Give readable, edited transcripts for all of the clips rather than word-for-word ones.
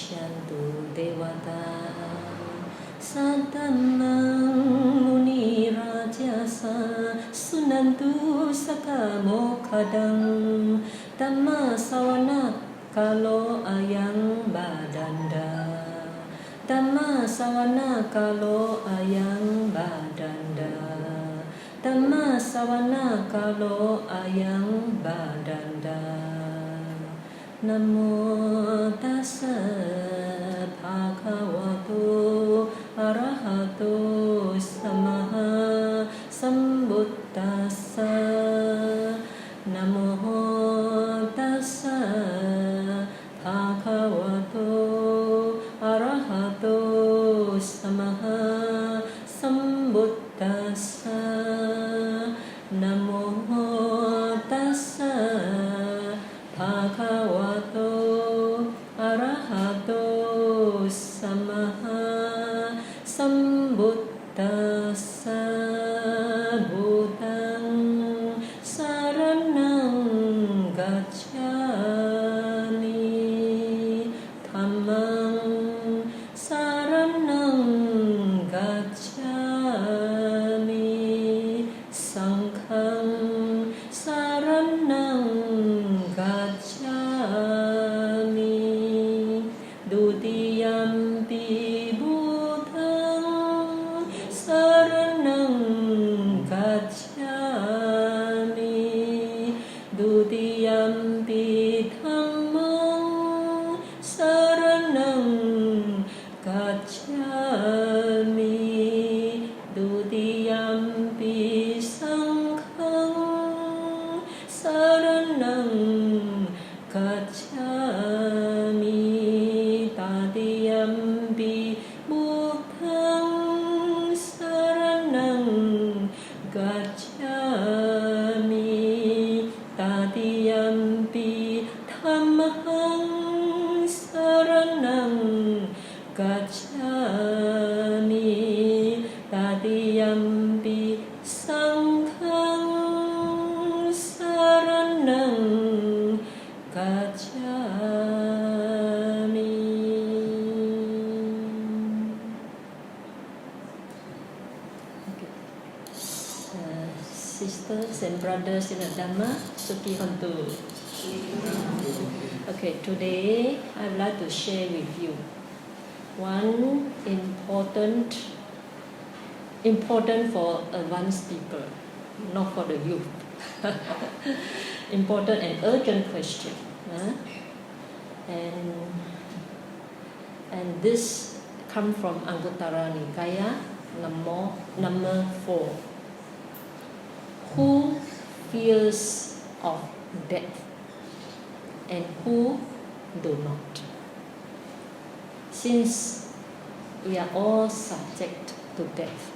Pasyantu Devata Saddhammang Muni Rajasa Sunantu Saka Mokhadang Dhamma Sawana Kalo Ayang Badanda Dhamma Sawana Kalo Ayang Badanda Dhamma Sawana Kalo Ayang Badanda Namo tassa bhagavato arahato samma sambuddhassa Namo tassa bhagavato arahato samma sambuddhassa Namo tassa bhagavato arahato samma sambuddhassa Buddhang saranang gacchami Dhammang saranang gacchami Sanghang saranang gacchami Dutiyampi Buddhang saranang gacchami Dutiyampi Dhammang saranang gacchami Dutiyampi Sanghang saranang gacchami Tadiyampi Buddhang saranang gacchami Tadiyampi Dhammang saranang gacchami Tadiyampi Sanghang saranang gacchami. Okay. Sisters and brothers in the Dhamma, Sukhi Hontu. Okay, today I'd like to share with you one important for advanced people, not for the youth. Important and urgent question. And this comes from Anguttara Nikaya, number 4. Who fears of death and who do not? Since we are all subject to death,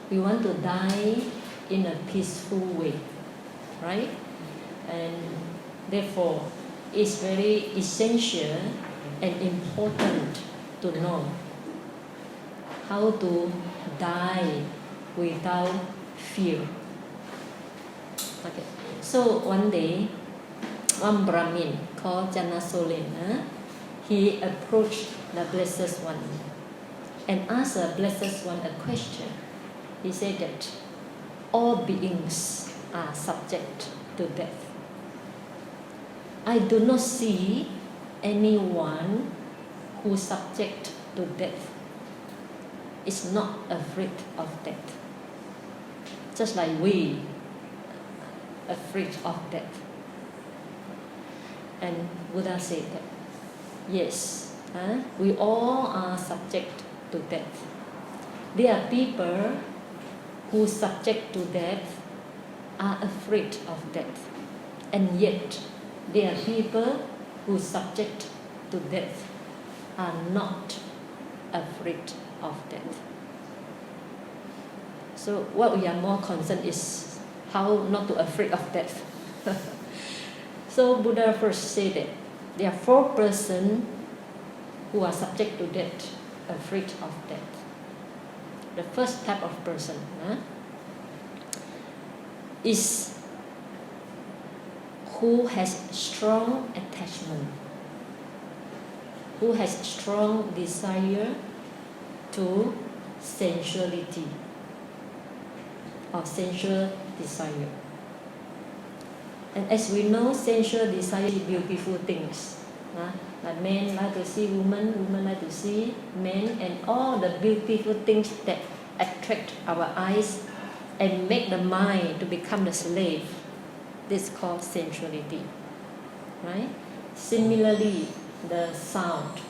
we want to die in a peaceful way, right? And therefore, it's very essential and important to know how to die without fear. Okay. So one day, one Brahmin called Janasolin, he approached the Blessed One and asked the Blessed One a question. He said that all beings are subject to death. I do not see anyone who is subject to death is not afraid of death. Just like we afraid of death. And Buddha said that, yes, we all are subject to death. There are people who subject to death are afraid of death. And yet, there are people who subject to death are not afraid of death. So what we are more concerned is how not to afraid of death. So Buddha first said that there are 4 persons who are subject to death, afraid of death. The first type of person is who has strong attachment who has strong desire to sensuality or sensual desire. And as we know, sensual desire is beautiful things. Like men like to see women, women like to see men, and all the beautiful things that attract our eyes and make the mind to become the slave. This is called sensuality, right? Similarly, the sound,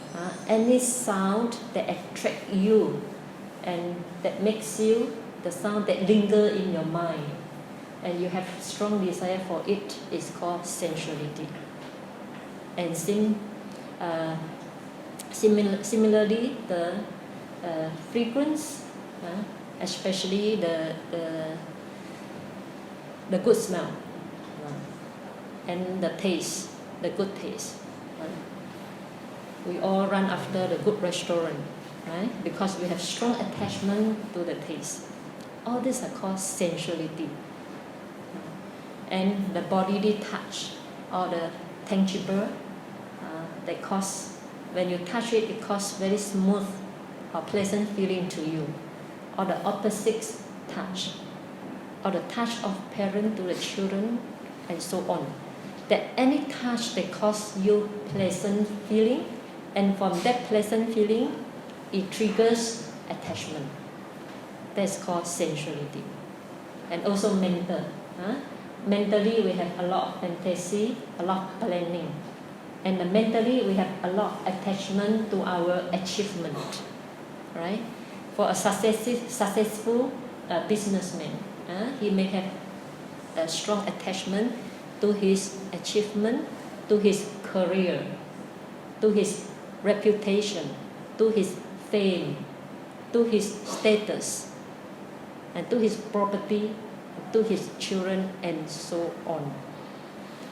any sound that attract you and that makes you, the sound that linger in your mind, and you have strong desire for it, is called sensuality. And similarly, the fragrance, especially the good smell, and the taste, the good taste. We all run after the good restaurant, right? Because we have strong attachment to the taste. All these are called sensuality. And the bodily touch, or the tangible, that cause, when you touch it, it causes very smooth or pleasant feeling to you. Or the opposite touch, or the touch of parent to the children, and so on. That any touch that causes you pleasant feeling, and from that pleasant feeling, it triggers attachment. That's called sensuality. And also mental. Mentally, we have a lot of fantasy, a lot of planning. And mentally, we have a lot of attachment to our achievement, right? For a successful businessman, he may have a strong attachment to his achievement, to his career, to his reputation, to his fame, to his status, and to his property, to his children, and so on.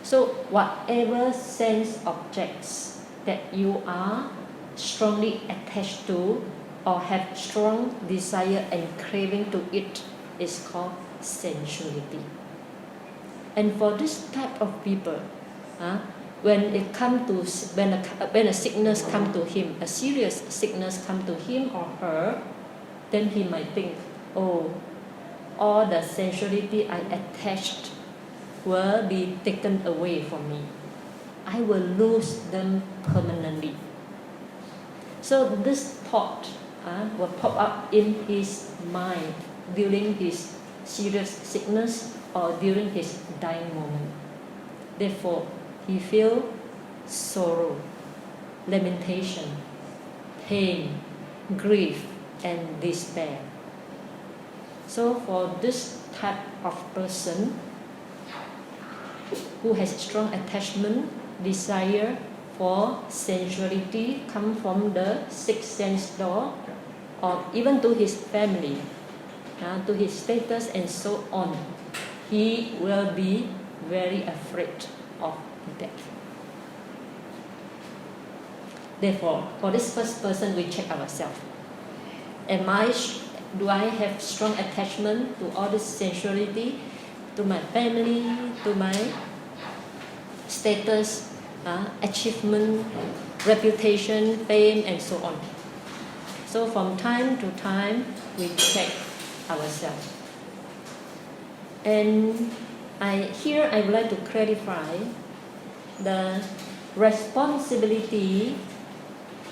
So whatever sense objects that you are strongly attached to or have strong desire and craving to it is called sensuality. And for this type of people, when a sickness come to him, a serious sickness come to him or her, then he might think, oh, all the sensuality I attached will be taken away from me. I will lose them permanently. So this thought will pop up in his mind during his serious sickness or during his dying moment. Therefore, he feels sorrow, lamentation, pain, grief, and despair. So for this type of person who has strong attachment, desire for sensuality, come from the sixth sense door, or even to his family, to his status, and so on, he will be very afraid of death. Therefore, for this first person, we check ourselves. Do I have strong attachment to all this sensuality, to my family, to my status, achievement, reputation, fame, and so on? So from time to time, we check ourselves. And here I would like to clarify the responsibility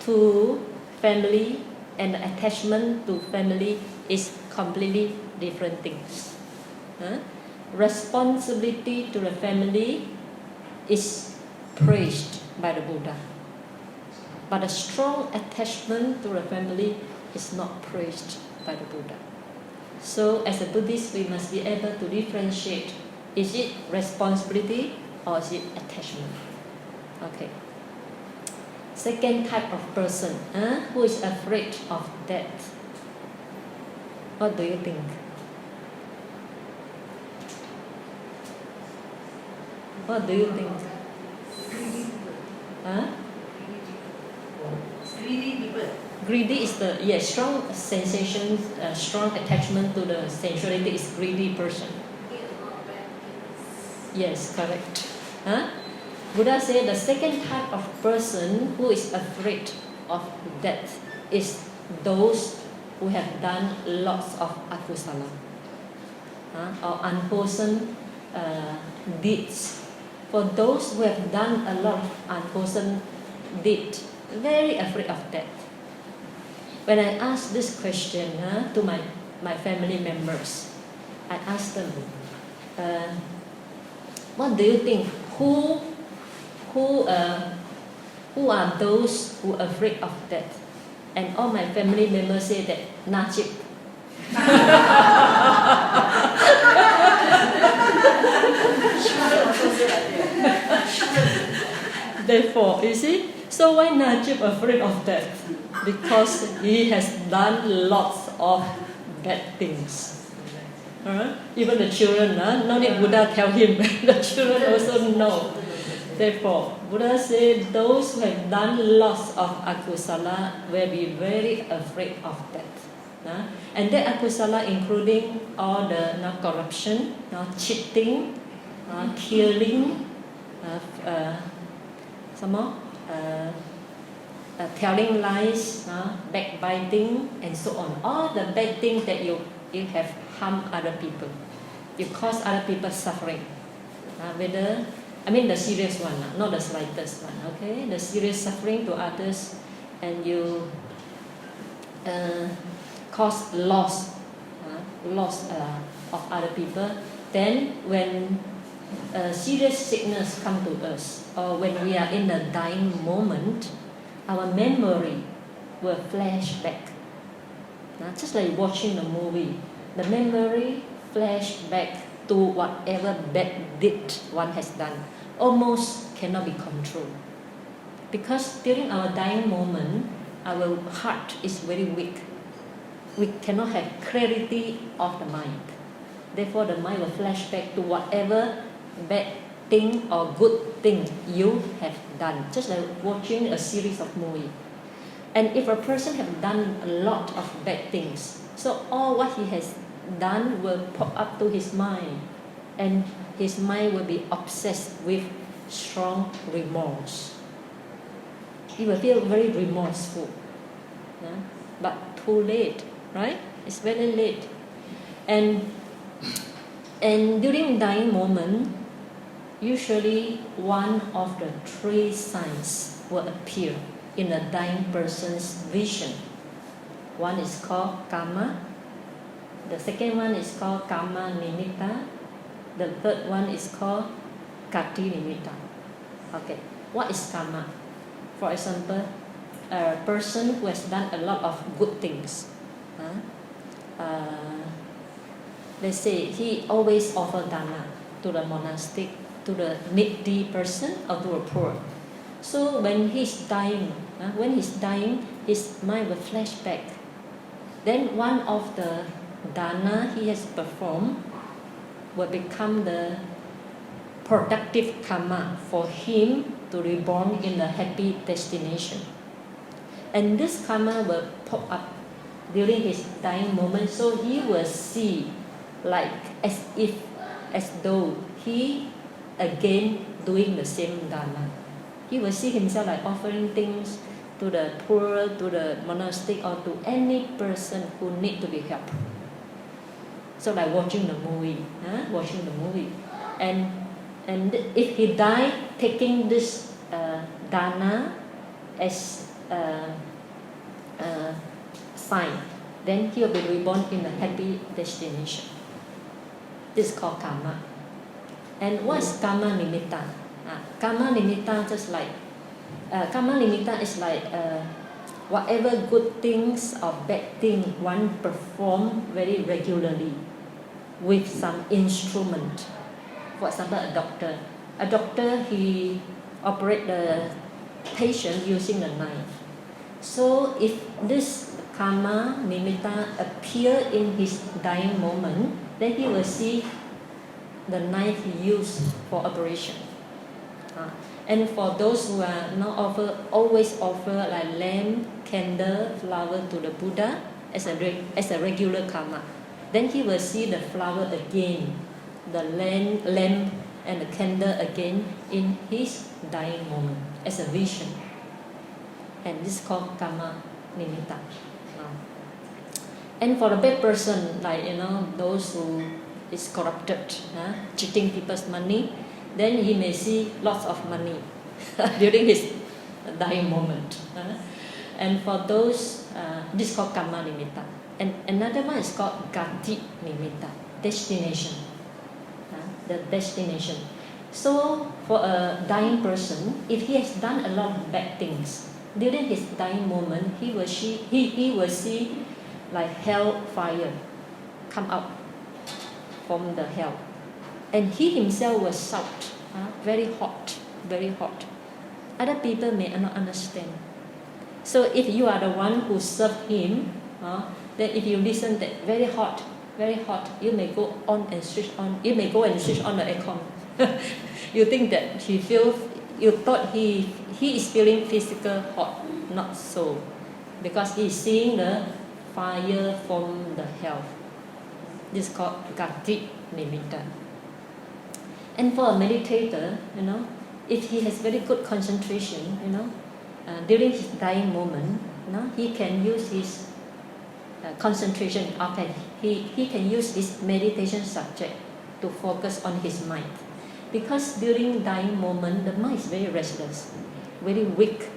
to family and the attachment to family is completely different things. Responsibility to the family is praised by the Buddha, but a strong attachment to the family is not praised by the Buddha. So as a Buddhist, we must be able to differentiate, is it responsibility or is it attachment? Okay. Second type of person, who is afraid of death. What do you think? What do you think? Greedy people. Greedy is the strong sensation, strong attachment to the sensuality is greedy person. Yes, correct. Buddha said the second type of person who is afraid of death is those who have done lots of akusala, or unwholesome deeds. For those who have done a lot of unwholesome deeds, very afraid of death. When I ask this question to my family members, I ask them, what do you think? Who are those who are afraid of death? And all my family members say that Najib. Therefore, you see, so why Najib afraid of death? Because he has done lots of bad things. Even the children, no need Buddha tell him, the children also know. Therefore, Buddha said those who have done lots of akusala will be very afraid of death. And that akusala including all the corruption, cheating, killing, some more, telling lies, backbiting, and so on. All the bad things that you have harmed other people. You cause other people suffering. The serious one, not the slightest one. Okay, the serious suffering to others, and you cause loss of other people. Then when serious sickness come to us, or when we are in the dying moment, our memory will flash back. Just like watching a movie, the memory flash back to whatever bad deed one has done. Almost cannot be controlled. Because during our dying moment, our heart is very weak. We cannot have clarity of the mind. Therefore, the mind will flash back to whatever bad thing or good thing you have done. Just like watching a series of movies. And if a person have done a lot of bad things, so all what he has done will pop up to his mind, and his mind will be obsessed with strong remorse. He will feel very remorseful. But too late, right? It's very late. And during dying moment, usually one of the three signs will appear in a dying person's vision. One is called karma. The second one is called karma nimitta. The third one is called kati nimitta. Okay, what is karma? For example, a person who has done a lot of good things. Let's say he always offer dana to the monastic, to the needy person, or to a poor. So when he's dying, his mind will flash back. Then one of the dana he has performed will become the productive karma for him to reborn in a happy destination. And this karma will pop up during his dying moment, so he will see like as though he again doing the same dana. He will see himself like offering things to the poor, to the monastic, or to any person who need to be helped. So like watching the movie, and if he die taking this dana as a sign, then he will be reborn in a happy destination. This is called karma. And what is karma nimitta? Karma nimitta just like karma nimitta is like whatever good things or bad things one perform very regularly with some instrument. For example, a doctor he operate the patient using a knife. So if this karma nimitta appear in his dying moment, then he will see the knife he used for operation. And for those who are now always offer like lamp, candle, flower to the Buddha as a regular karma, then he will see the flower again, the lamp and the candle again in his dying moment as a vision. And this is called karma nimitta. And for a bad person, like those who is corrupted, cheating people's money, then he may see lots of money during his dying moment. And for those, this is called karma nimitta. And another one is called gati nimitta, destination. The destination. So for a dying person, if he has done a lot of bad things during his dying moment, he will see like hell fire come out from the hell, and he himself will shout, very hot, very hot. Other people may not understand. So if you are the one who served him, then if you listen that very hot, you may go on and switch on. You may go and switch on the aircon. You think that you thought he is feeling physical hot, not so, because he is seeing the fire from the hell. This is called gati nimitta. And for a meditator, if he has very good concentration, during his dying moment, he can use his concentration. He can use his meditation subject to focus on his mind, because during dying moment the mind is very restless, very weak,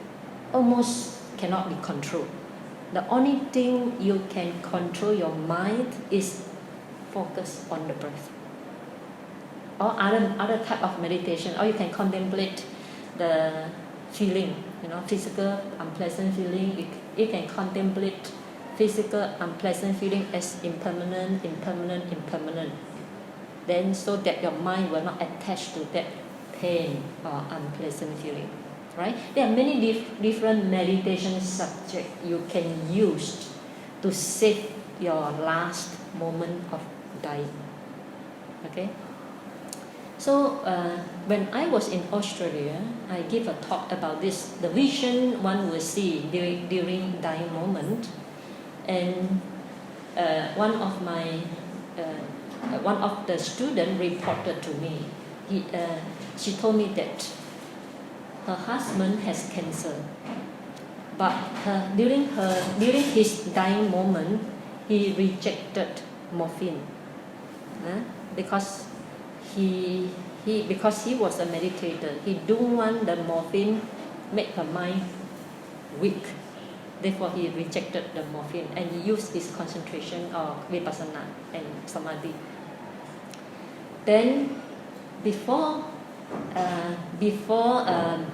almost cannot be controlled. The only thing you can control your mind is focus on the breath, or other type of meditation, or you can contemplate the feeling, physical unpleasant feeling. You can contemplate physical unpleasant feeling as impermanent. Then so that your mind will not attach to that pain or unpleasant feeling. Right? There are many different meditation subjects you can use to save your last moment of dying. Okay? So when I was in Australia, I gave a talk about this, the vision one will see during dying moment. And one of the students reported to me. She told me that her husband has cancer, but during his dying moment, he rejected morphine, because he was a meditator. He don't want the morphine make her mind weak. Therefore, he rejected the morphine and he used his concentration or vipassana and samadhi. Then, before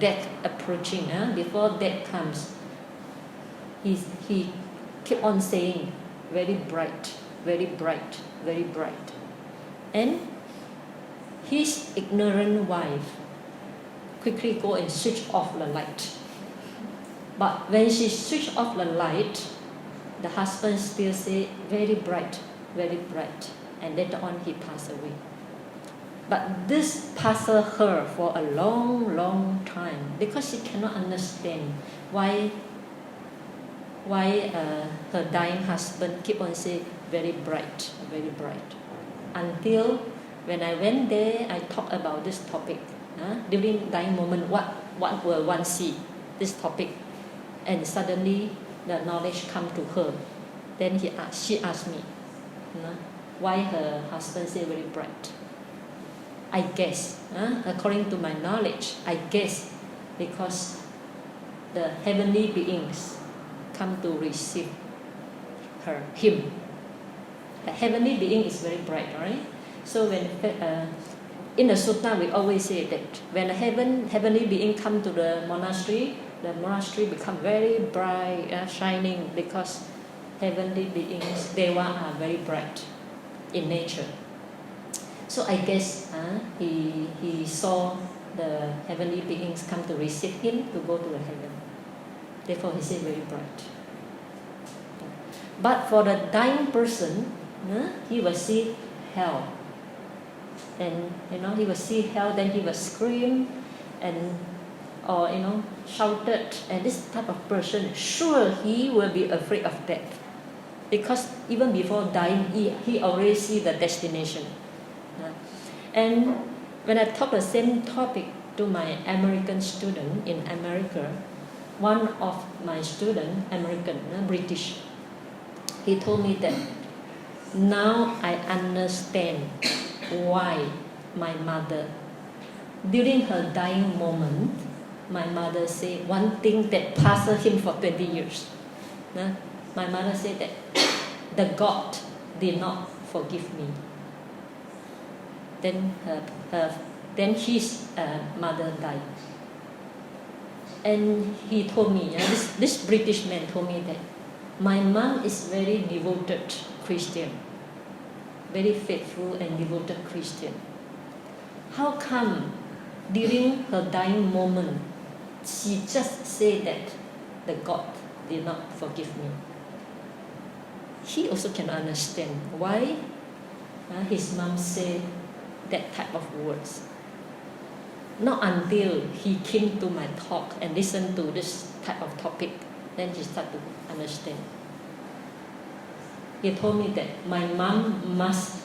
death approaching, before death comes, he kept on saying, very bright, very bright, very bright. And his ignorant wife quickly go and switch off the light. But when she switched off the light, the husband still say, very bright, and later on he passed away. But this puzzled her for a long time, because she cannot understand why her dying husband keep on saying very bright. Until when I went there, I talked about this topic. During dying moment, what will one see? This topic. And suddenly the knowledge come to her. Then she asked me, why her husband say very bright. I guess, according to my knowledge, I guess because the heavenly beings come to receive him. The heavenly being is very bright, right? So when in the sutta we always say that when a heavenly being come to the monastery become very bright, shining, because heavenly beings, Deva, are very bright in nature. So I guess he saw the heavenly beings come to receive him to go to the heaven. Therefore he said very bright. But for the dying person, he will see hell. And he will see hell, then he will scream or shouted. And this type of person, sure he will be afraid of death, because even before dying he already see the destination. And when I talk the same topic to my American student in America, one of my student, American, British, he told me that now I understand why my mother, during her dying moment, my mother said one thing that puzzled him for 20 years. My mother said that the God did not forgive me. Then his mother died. And he told me, this British man told me that my mom is very devoted Christian, very faithful and devoted Christian. How come during her dying moment, she just said that the God did not forgive me? He also can understand why his mom said that type of words. Not until he came to my talk and listened to this type of topic, then he started to understand. He told me that my mom must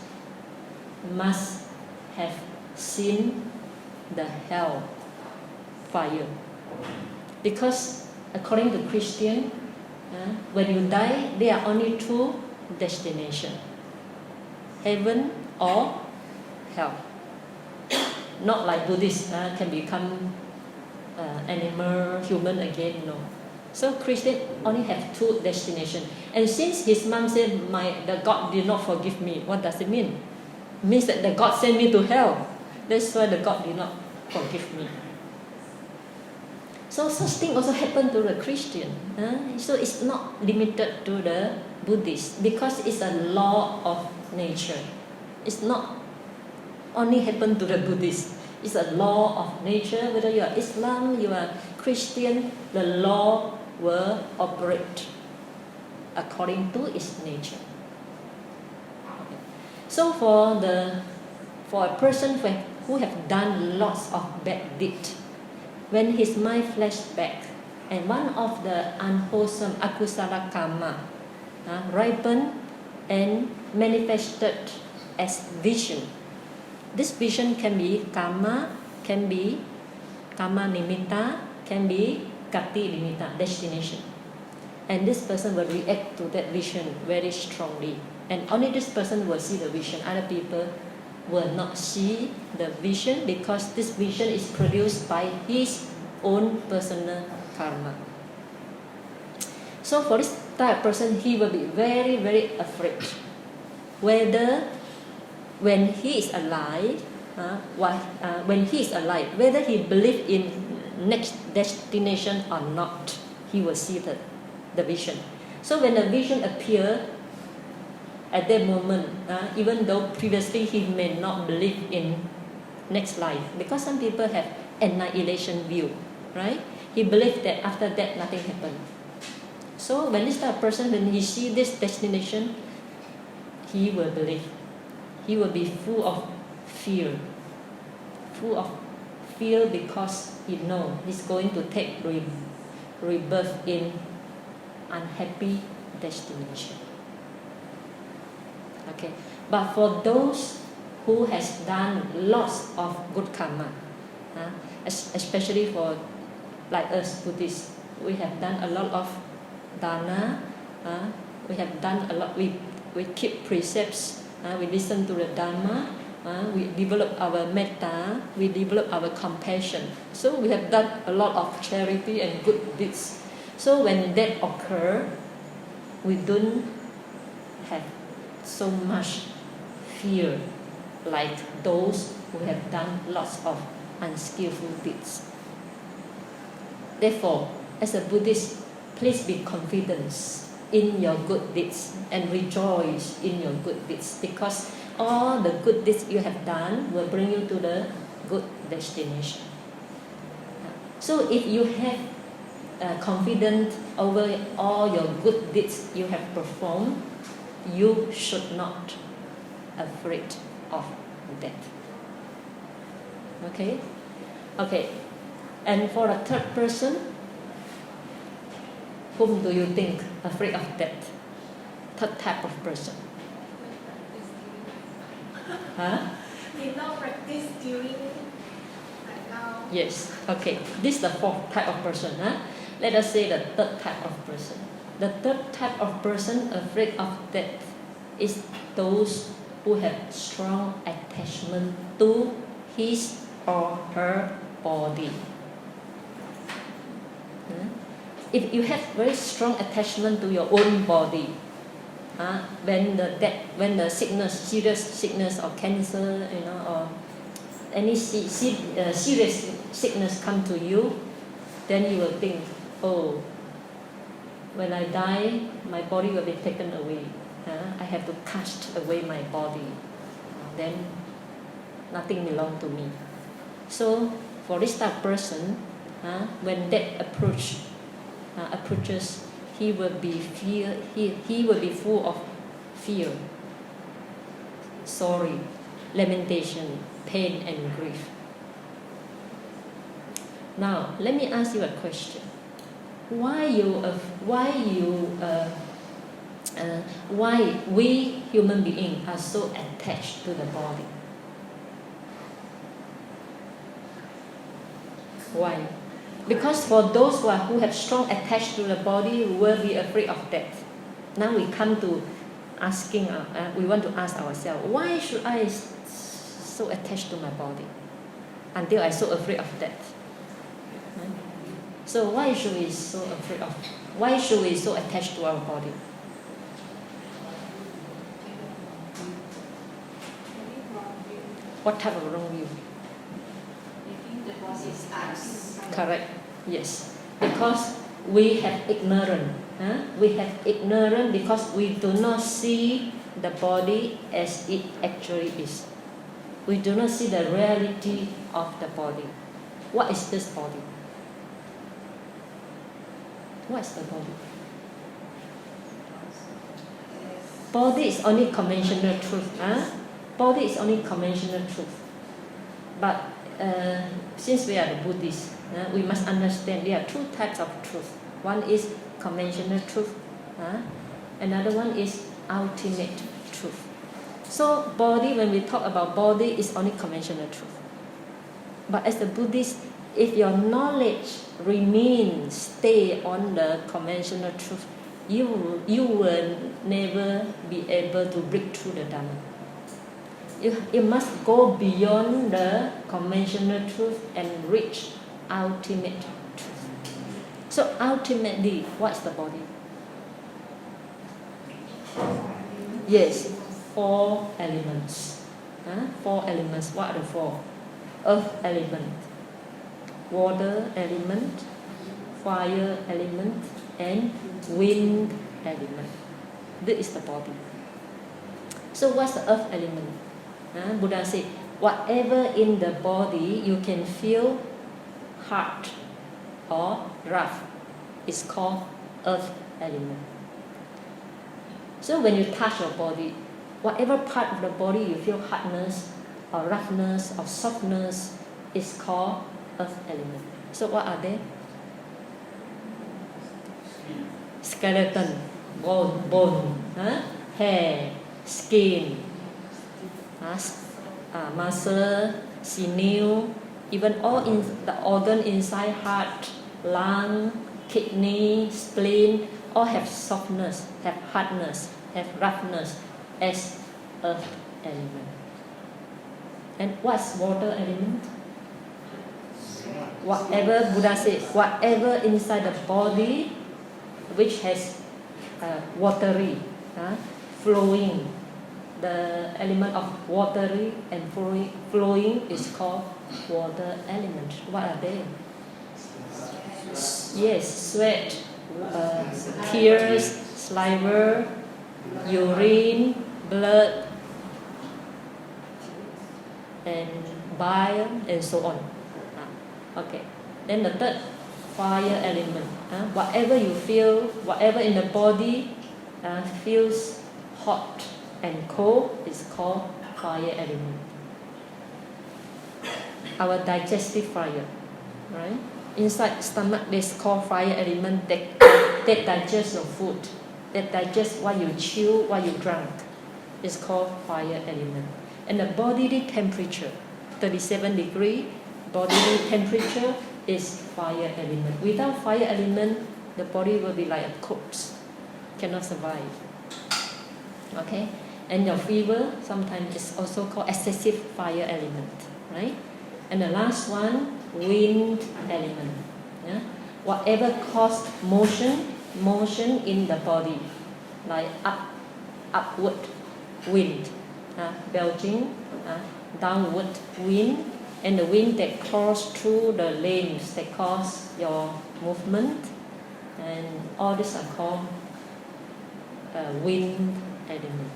have seen the hell fire, because according to Christian, when you die, there are only two destinations: heaven or hell. Not like Buddhists can become animal, human again. No. So Christian only have two destinations. And since his mom said the God did not forgive me, what does it mean? It means that the God sent me to hell. That's why the God did not forgive me. So such thing also happened to the Christian. So it's not limited to the Buddhist, because it's a law of nature. It's not only happen to the Buddhist. It's a law of nature. Whether you are Islam, you are Christian, the law will operate according to its nature. So for a person who have done lots of bad deeds, when his mind flashed back, and one of the unwholesome akusala karma ripened and manifested as vision. This vision can be karma, can be karma nimitta, can be gati nimitta, destination. And this person will react to that vision very strongly. And only this person will see the vision. Other people will not see the vision, because this vision is produced by his own personal karma. So for this type of person, he will be very, very afraid. Whether when he is alive, whether he believes in next destination or not, he will see the vision. So when the vision appears at that moment, even though previously he may not believe in next life, because some people have annihilation view, right? He believes that after that nothing happened. So when this type of person, when he see this destination, he will believe. He will be full of fear because he knows he's going to take rebirth in unhappy destination. Okay, but for those who has done lots of good karma, especially for like us Buddhists, we have done a lot of dana. We have done a lot. We keep precepts. We listen to the Dhamma, we develop our Metta, we develop our compassion. So we have done a lot of charity and good deeds. So when that occurs, we don't have so much fear like those who have done lots of unskillful deeds. Therefore, as a Buddhist, please be confident in your good deeds and rejoice in your good deeds, because all the good deeds you have done will bring you to the good destination. So if you have confidence over all your good deeds you have performed, you should not afraid of death. Okay? And for a third person, whom do you think afraid of death? Third type of person. did not practice during like now. Yes. Okay. This is the fourth type of person. Let us say the third type of person. The third type of person afraid of death is those who have strong attachment to his or her body. If you have very strong attachment to your own body, when the sickness, serious sickness or cancer, or any serious sickness come to you, then you will think, oh, when I die, my body will be taken away. I have to cast away my body. Then nothing belongs to me. So for this type of person, when death approaches, he will be full of fear, sorry, lamentation, pain, and grief. Now, let me ask you a question. Why we human beings are so attached to the body? Why? Because for those who have strong attached to the body, will be afraid of death. Now we come to asking, we want to ask ourselves, why should I so attached to my body until I so afraid of death? So why should we so afraid of? Why should we so attached to our body? What type of wrong view? The body is us. Correct. Yes. Because we have ignorance. We have ignorance because we do not see the body as it actually is. We do not see the reality of the body. What is this body? What is the body? Body is only conventional truth. Body is only conventional truth. But since we are the Buddhists, we must understand there are two types of truth. One is conventional truth. Another one is ultimate truth. So body, when we talk about body, is only conventional truth. But as the Buddhist, if your knowledge remains stay on the conventional truth, you will never be able to break through the Dhamma. You must go beyond the conventional truth and reach ultimate truth. So ultimately, what's the body? Yes, 4 elements. 4 elements. What are the 4? Earth element, water element, fire element, and wind element. This is the body. So what's the earth element? Buddha said, whatever in the body you can feel hard or rough is called earth element. So when you touch your body, whatever part of the body you feel hardness or roughness or softness is called earth element. So what are they? Skeleton, bone, hair, skin, muscle, sinew, even all in the organ inside, heart, lung, kidney, spleen, all have softness, have hardness, have roughness as earth element. And what's water element? Whatever Buddha said, whatever inside the body which has watery, flowing, the element of watery and flowing is called water element. What are they? Yes, sweat, tears, saliva, urine, blood, and bile, and so on. Okay. Then the third, fire element. Whatever you feel, whatever in the body feels hot and cold is called fire element. Our digestive fire, right? Inside stomach, this called fire element that digests your food, that digests what you chew, what you drank. It's called fire element. And the bodily temperature, 37 degree, bodily temperature is fire element. Without fire element, the body will be like a corpse, cannot survive. Okay? And your fever sometimes is also called excessive fire element, right? And the last one, wind element. Yeah? Whatever cause motion in the body, like upward wind, belching, downward wind, and the wind that course through the limbs that cause your movement, and all these are called wind element.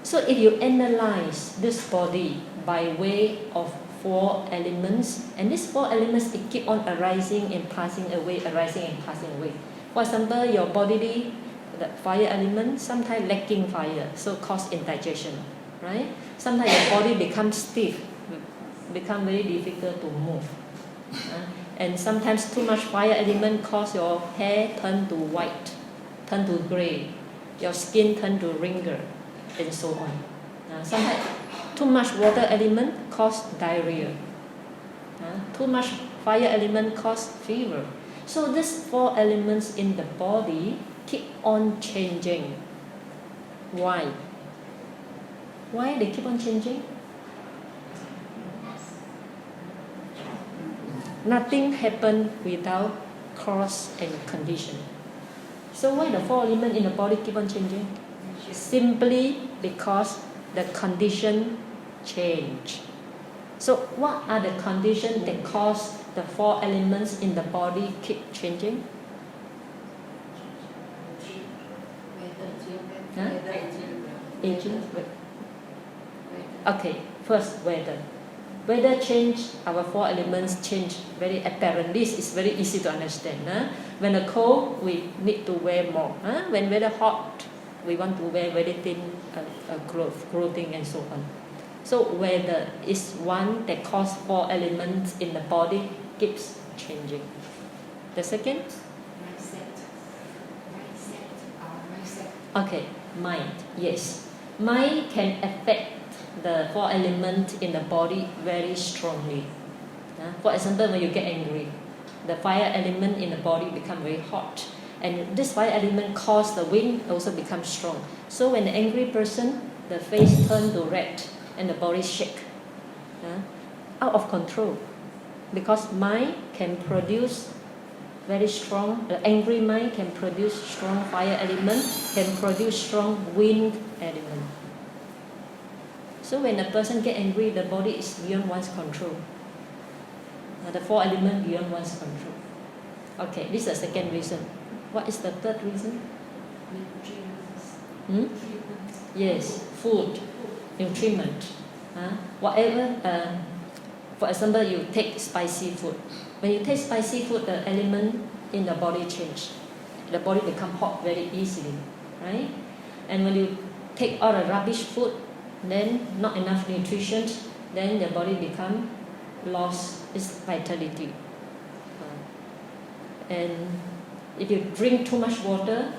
So if you analyze this body by way of 4 elements, and these 4 elements, it keep on arising and passing away, arising and passing away. For example, your bodily, the fire element, sometimes lacking fire, so cause indigestion, right? Sometimes your body becomes stiff, become very difficult to move. And sometimes too much fire element cause your hair turn to white, turn to gray, your skin turn to wrinkle, and so on. Sometimes too much water element cause diarrhea. Too much fire element cause fever. So these 4 elements in the body keep on changing. Why? Why they keep on changing? Nothing happens without cause and condition. So why the 4 elements in the body keep on changing? Simply because the condition change. So what are the conditions that cause the 4 elements in the body keep changing? Aging. Okay, first weather. Weather change, our 4 elements change very apparent. This is very easy to understand. When it's cold, we need to wear more. When weather hot, we want to wear very thin clothing and so on. So weather is one that causes 4 elements in the body keeps changing. The second? Okay, mind. Yes, mind can affect the 4 elements in the body very strongly. For example, when you get angry, the fire element in the body become very hot, and this fire element cause the wind also become strong. So when the angry person, the face turn to red and the body shake, out of control, because mind can produce very strong, the angry mind can produce strong fire element, can produce strong wind element. So when a person get angry, the body is beyond one's control. The 4 elements beyond one's control. Okay, this is the second reason. What is the third reason? Yes, food, nutriment. Whatever. For example, you take spicy food. When you take spicy food, the element in the body change. The body become hot very easily, right? And when you take all the rubbish food, then not enough nutrition, then the body become lost its vitality. And if you drink too much water,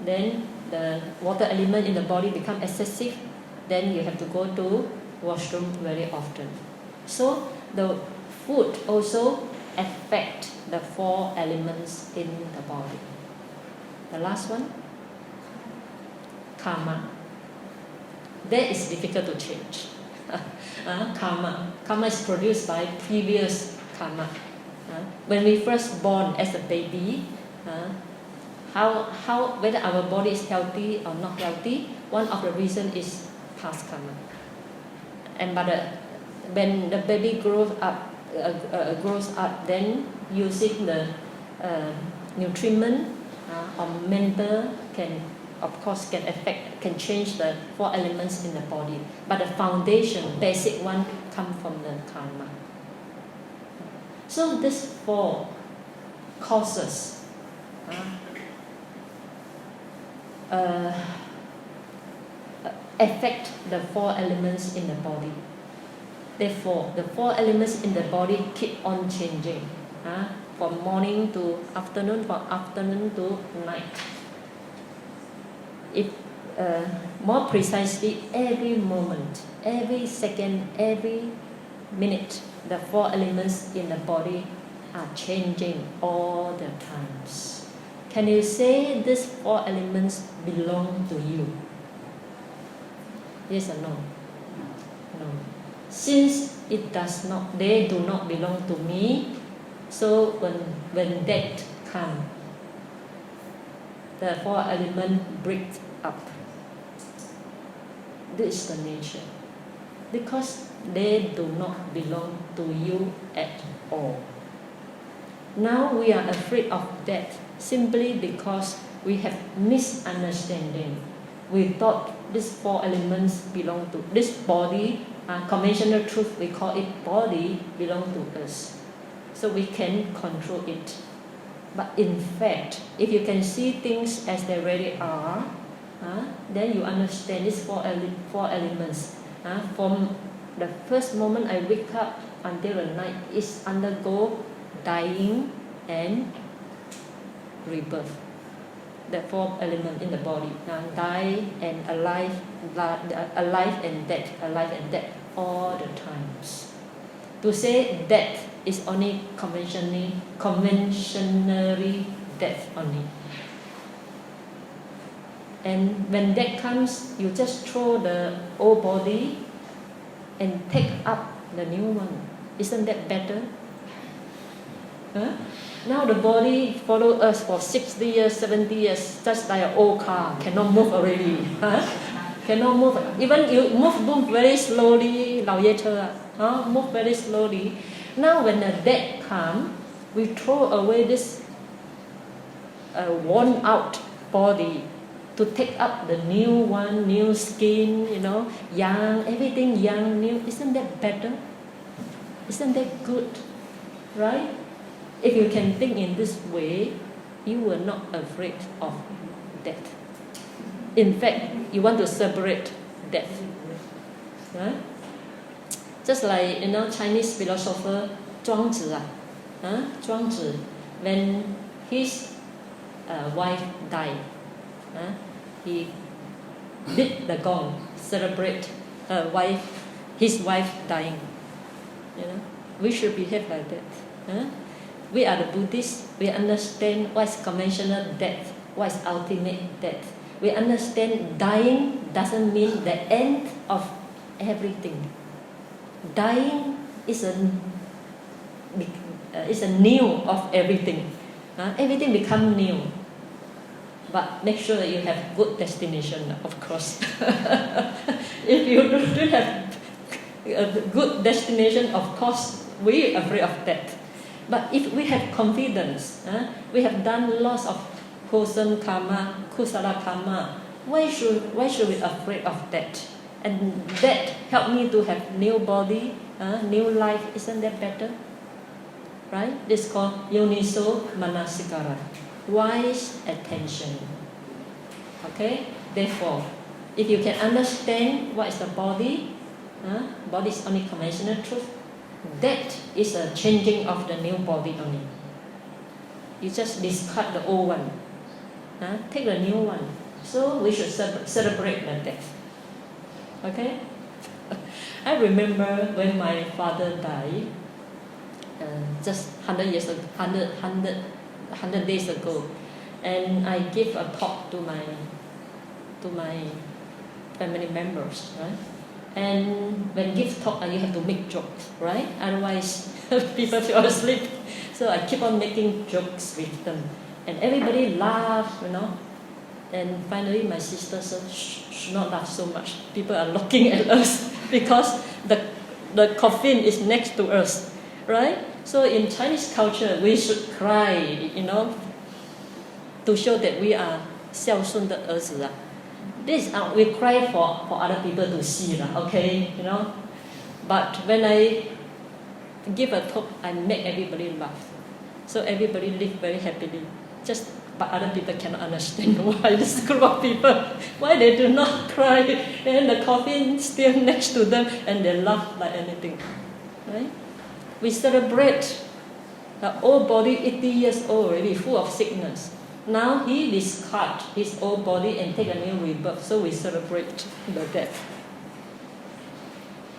then the water element in the body become excessive, then you have to go to washroom very often. So the food also affect the 4 elements in the body. The last one, karma. That is difficult to change. Karma is produced by previous karma. When we first born as a baby, whether our body is healthy or not healthy, one of the reasons is past karma. And when the baby grows up, then using the nutriment or mental can affect, can change the 4 elements in the body. But the foundation, basic one, come from the karma. So these 4 causes affect the 4 elements in the body. Therefore, the 4 elements in the body keep on changing, from morning to afternoon, from afternoon to night. If more precisely, every moment, every second, every minute, the 4 elements in the body are changing all the times. Can you say these 4 elements belong to you? Yes or no? No. Since they do not belong to me, so when death comes, the 4 elements break up. This is the nature. Because they do not belong to you at all. Now we are afraid of death simply because we have misunderstanding. We thought these 4 elements belong to this body. Conventional truth, we call it body, belong to us. So we can control it. But in fact, if you can see things as they really are, then you understand these 4 elements. From the first moment I wake up until the night is undergo dying and rebirth. The 4 elements in the body, die and alive and death, alive and death, all the times. To say death is only conventionally death only. And when death comes, you just throw the old body and take up the new one. Isn't that better? Now the body follow us for 60 years, 70 years, just like an old car, cannot move already. Cannot move. Even you move very slowly, 老爷车, move very slowly. Now when the death comes, we throw away this worn out body to take up the new one, new skin, young, everything young, new. Isn't that better? Isn't that good? Right? If you can think in this way, you are not afraid of death. In fact, you want to separate death. Right? Just like Chinese philosopher 庄子庄子, when his wife died, he beat the gong, celebrate his wife dying. We should behave like that. We are the Buddhists. We understand what is conventional death, what is ultimate death. We understand dying doesn't mean the end of everything. Dying is a new of everything. Everything becomes new. But make sure that you have good destination, of course. If you don't have a good destination, of course, we are afraid of death. But if we have confidence, we have done lots of wholesome karma, kusala karma, why should we be afraid of death? And that help me to have new body, new life. Isn't that better? Right? This is called yoniso manasikara, wise attention. Okay? Therefore, if you can understand what is the body, body is only conventional truth. That is a changing of the new body only. You just discard the old one. Take the new one. So we should celebrate the death. Okay? I remember when my father died, just 100 days ago, and I gave a talk to my family members, right? And when give talk, you have to make jokes, right? Otherwise, people fall asleep. So I keep on making jokes with them, and everybody laugh, And finally, my sister said, "Shh, not laugh so much. People are looking at us because the coffin is next to us, right? So in Chinese culture, we should cry, to show that we are 孝顺的儿子. This we cry for other people to see, okay, But when I give a talk, I make everybody laugh, so everybody live very happily. But other people cannot understand why this group of people, why they do not cry, and the coffin still next to them, and they laugh like anything, right? We celebrate the old body, 80 years old already, full of sickness. Now he discards his old body and take a new rebirth, so we celebrate the death.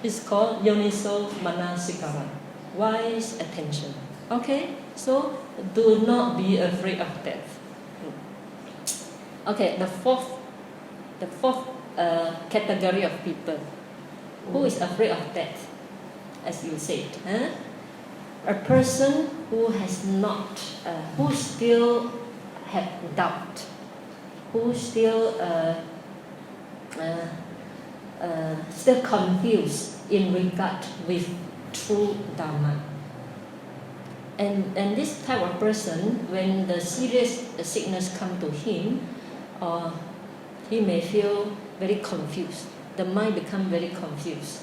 It's called Yoniso Manasikara, wise attention. Okay, so do not be afraid of death. Okay, the fourth category of people who is afraid of death, as you said, a person who has not, who still have doubt, who still confused in regard with true Dhamma. And this type of person, when the serious sickness come to him, he may feel very confused. The mind become very confused,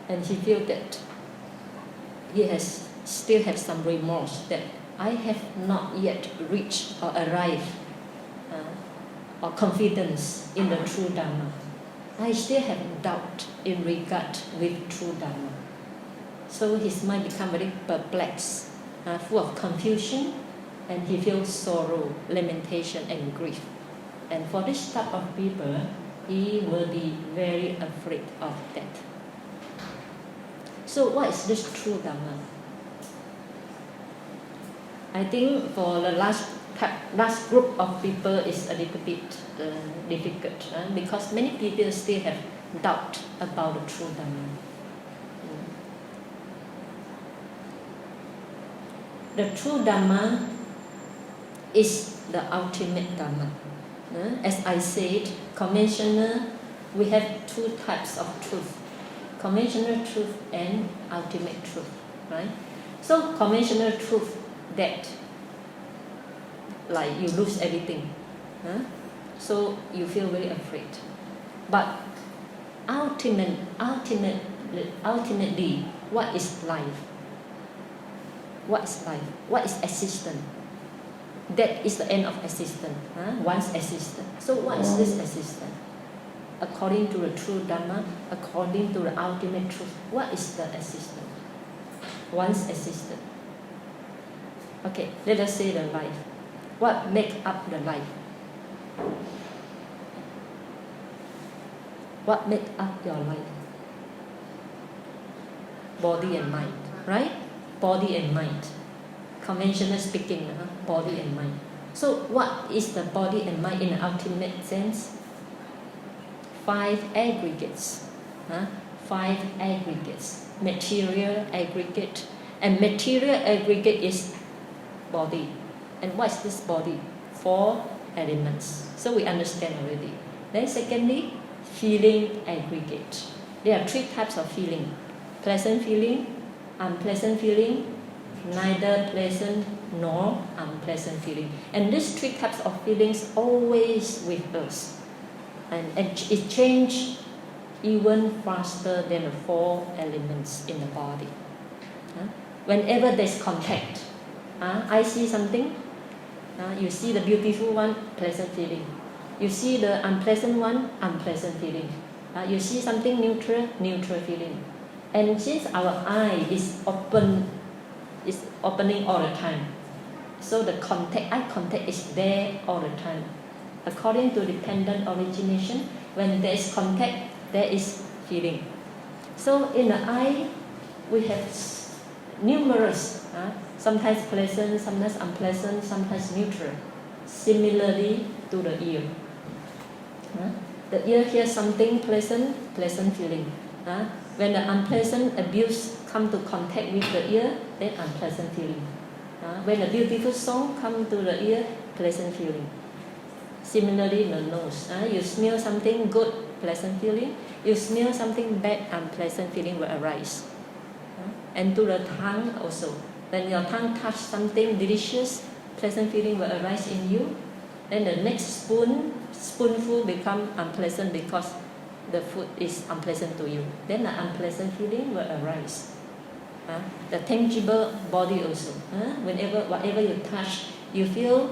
and he feel that he still has some remorse that I have not yet reached or arrived or confidence in the true Dhamma. I still have doubt in regard with true Dhamma. So his mind become very perplexed, full of confusion, and he feels sorrow, lamentation, and grief. And for this type of people, he will be very afraid of death. So what is this true Dhamma? I think for the last group of people is a little bit difficult, because many people still have doubt about the true Dhamma. The true Dhamma is the ultimate Dhamma. As I said, conventional, we have two types of truth: conventional truth and ultimate truth, right? So conventional truth, that like you lose everything, so you feel very afraid. But ultimately, what is life? What is life? What is existence? That is the end of existence. One's existence. So what is this existence? According to the true Dhamma, according to the ultimate truth, what is the existence? One's existence. Okay, let us say the life. What makes up the life? What makes up your life? Body and mind, right? Body and mind. Conventional speaking, body and mind. So what is the body and mind in the ultimate sense? 5 aggregates. 5 aggregates. Material aggregate. And material aggregate is body. And what is this body? 4 elements. So we understand already. Then secondly, feeling aggregate. There are 3 types of feeling: pleasant feeling, unpleasant feeling, neither pleasant nor unpleasant feeling. And these 3 types of feelings always with us. And it changes even faster than the 4 elements in the body. Whenever there's contact, I see something, you see the beautiful one, pleasant feeling. You see the unpleasant one, unpleasant feeling. You see something neutral, neutral feeling. And since our eye is opening all the time, so the eye contact is there all the time. According to dependent origination, when there is contact, there is feeling. So in the eye, we have numerous, sometimes pleasant, sometimes unpleasant, sometimes neutral. Similarly to the ear. The ear hears something pleasant, pleasant feeling. When the unpleasant abuse come to contact with the ear, then unpleasant feeling. When a beautiful song come to the ear, pleasant feeling. Similarly, the nose. You smell something good, pleasant feeling. You smell something bad, unpleasant feeling will arise. And to the tongue also. When your tongue touch something delicious, pleasant feeling will arise in you. Then the next spoonful become unpleasant because the food is unpleasant to you. Then the unpleasant feeling will arise. The tangible body also. Whatever you touch, you feel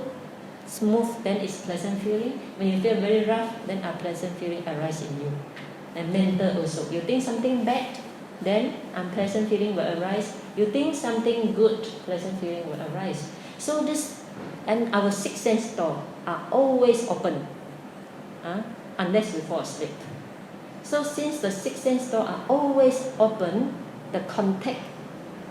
smooth, then it's pleasant feeling. When you feel very rough, then unpleasant feeling arise in you. And mental also. You think something bad, then unpleasant feeling will arise. You think something good, pleasant feeling will arise. So this And our six sense doors are always open, unless we fall asleep. So since the six sense doors are always open, the contact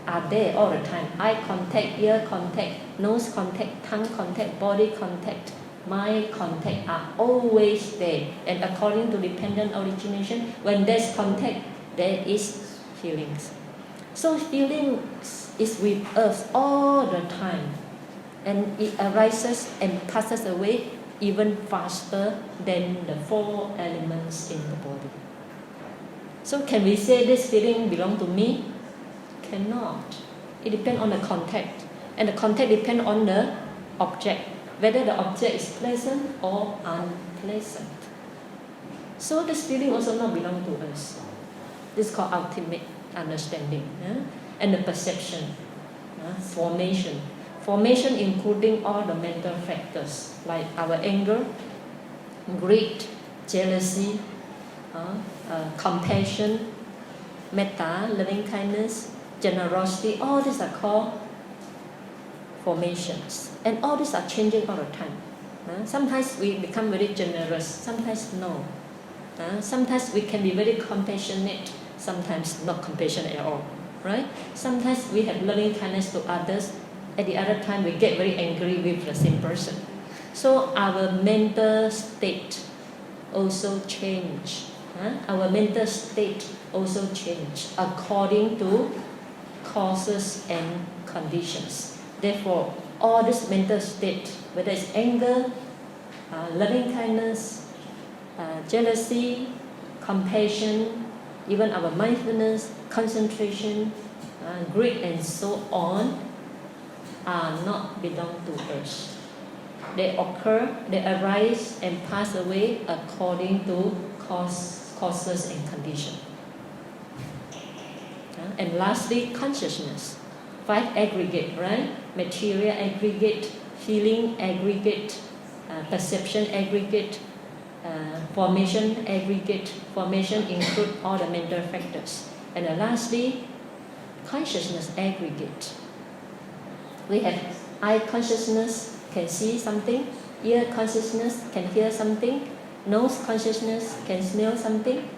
are there all the time. Eye contact, ear contact, nose contact, tongue contact, body contact, mind contact are always there. And according to dependent origination, when there's contact, there is feelings. So feelings is with us all the time. And it arises and passes away even faster than the four elements in the body. So can we say this feeling belongs to me? Cannot. It depends on the contact. And the contact depends on the object, whether the object is pleasant or unpleasant. So this feeling also not belong to us. This is called ultimate understanding. And the perception, formation. Formation including all the mental factors like our anger, greed, jealousy, compassion, metta, loving kindness, generosity. All these are called formations. And all these are changing all the time. Sometimes we become very generous, sometimes no. Sometimes we can be very compassionate, sometimes not compassionate at all. Right? Sometimes we have loving kindness to others. At the other time, we get very angry with the same person. So our mental state also change. Our mental state also change according to causes and conditions. Therefore, all this mental state, whether it's anger, loving kindness, jealousy, compassion, even our mindfulness, concentration, greed, and so on, are not belong to us. They occur, they arise and pass away according to causes and conditions. And lastly, consciousness. 5 aggregate, right? Material aggregate, feeling aggregate, perception aggregate, formation aggregate. Formation include all the mental factors. And lastly, consciousness aggregate. We have eye consciousness, can see something. Ear consciousness, can hear something. Nose consciousness, can smell something.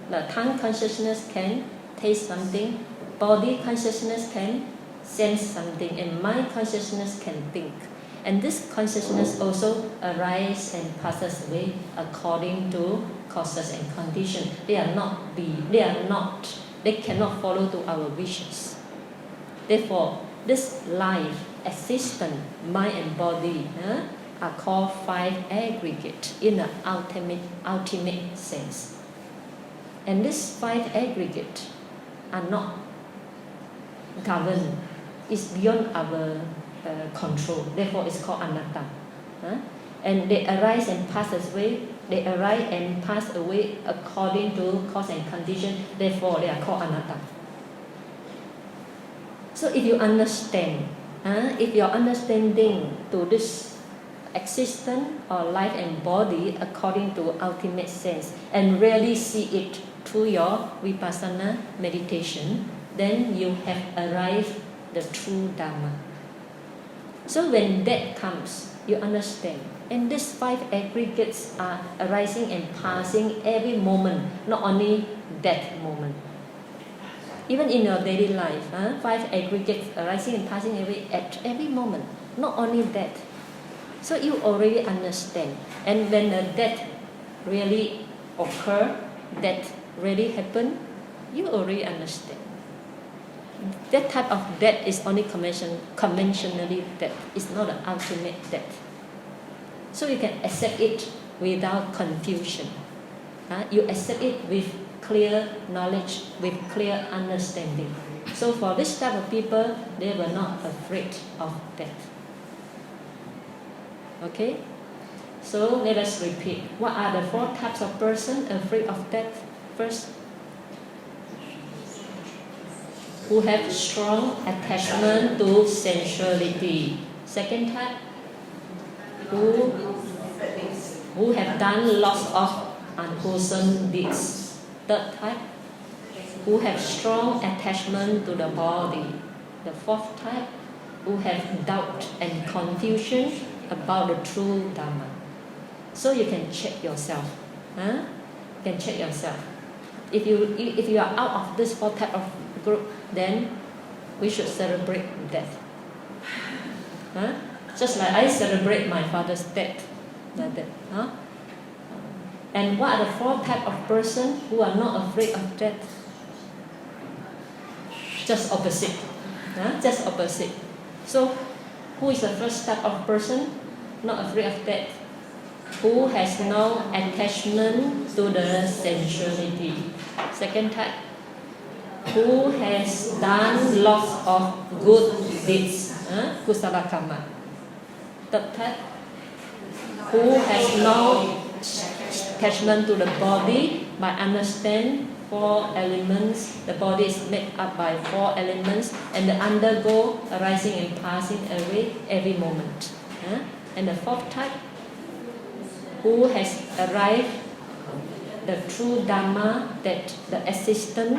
The tongue consciousness can taste something. Body consciousness can sense something. And mind consciousness can think. And this consciousness also arises and passes away according to causes and conditions. They cannot follow to our wishes. Therefore, this life, existence, mind and body are called 5 aggregate in the ultimate sense. And these 5 aggregate are not governed. It's beyond our control. Therefore, it's called anatta. And they arise and pass away. They arise and pass away according to cause and condition. Therefore, they are called anatta. So if you understand, if your understanding to this existence or life and body according to ultimate sense and really see it through your vipassana meditation, then you have arrived the true Dhamma. So when that comes, you understand. And these 5 aggregates are arising and passing every moment, not only that moment. Even in your daily life, 5 aggregates arising and passing away at every moment, not only that. So you already understand. And when the death really occur, that really happen, you already understand. That type of death is only conventionally death. It's not an ultimate death. So you can accept it without confusion. You accept it with clear knowledge, with clear understanding. So for this type of people, they were not afraid of death. Okay? So let us repeat. What are the 4 types of person afraid of death? First, who have strong attachment to sensuality. Second type, who have done lots of unwholesome deeds. Third type, who have strong attachment to the body. The 4th type, who have doubt and confusion about the true Dhamma. So you can check yourself. Huh? You can check yourself. If you are out of this 4 type of group, then we should celebrate death. Huh? Just like I celebrate my father's death, like that. Huh? And what are the 4 type of person who are not afraid of death? Just opposite. Huh? Just opposite. So, who is the first type of person not afraid of death? Who has no attachment to the sensuality. Second type, who has done lots of good deeds, kusala karma. Third type, who has no attachment to the body, by understand 4 elements. The body is made up by 4 elements and they undergo arising and passing away every moment. And the 4th type, who has arrived the true Dhamma, that the existence,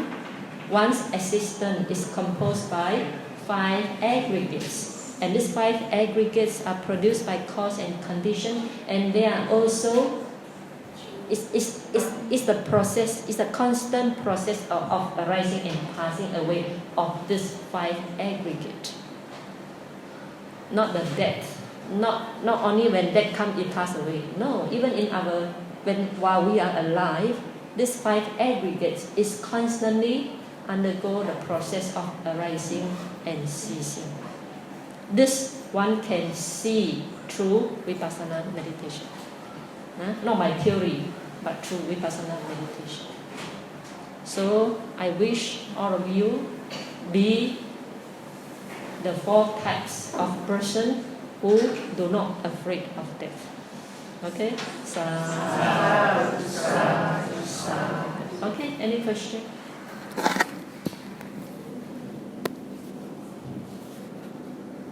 one's existence is composed by 5 aggregates. And these 5 aggregates are produced by cause and condition, and they are also it's the process, it's a constant process of arising and passing away of this 5 aggregates. Not the death. Not only when death comes, it passes away. No, even in while we are alive, these 5 aggregates is constantly undergo the process of arising and ceasing. This one can see through vipassana meditation. Not by theory, but through vipassana meditation. So I wish all of you be the 4 types of person who do not afraid of death. Okay? Okay, any question?